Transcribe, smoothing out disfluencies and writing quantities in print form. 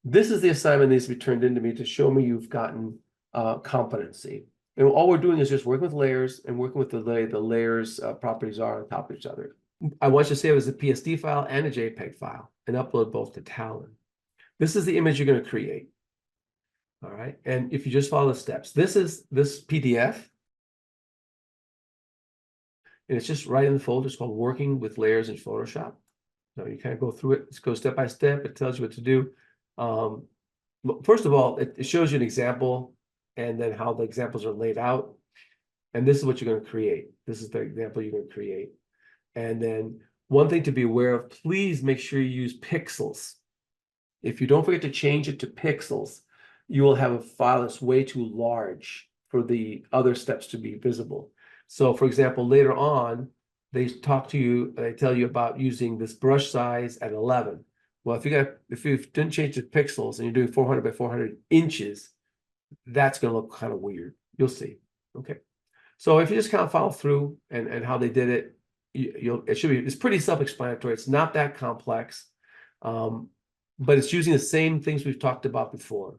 This is the assignment that needs to be turned into me to show me you've gotten competency. And all we're doing is just working with layers and working with the way the layers properties are on top of each other. I want you to save it as a PSD file and a JPEG file and upload both to Talon. This is the image you're going to create. All right. And if you just follow the steps, this is this PDF. And it's just right in the folder. It's called Working with Layers in Photoshop. So you kind of go through it. It goes step by step. It tells you what to do. First of all, it shows you an example and then how the examples are laid out. And this is what you're going to create. This is the example you're going to create. And then one thing to be aware of, please make sure you use pixels. If you don't forget to change it to pixels, you will have a file that's way too large for the other steps to be visible. So for example, later on, they talk to you, they tell you about using this brush size at 11. Well, if you didn't change the pixels and you're doing 400 by 400 inches, that's going to look kind of weird. You'll see. Okay. So if you just kind of follow through and how they did it, it's pretty self-explanatory. It's not that complex, but it's using the same things we've talked about before.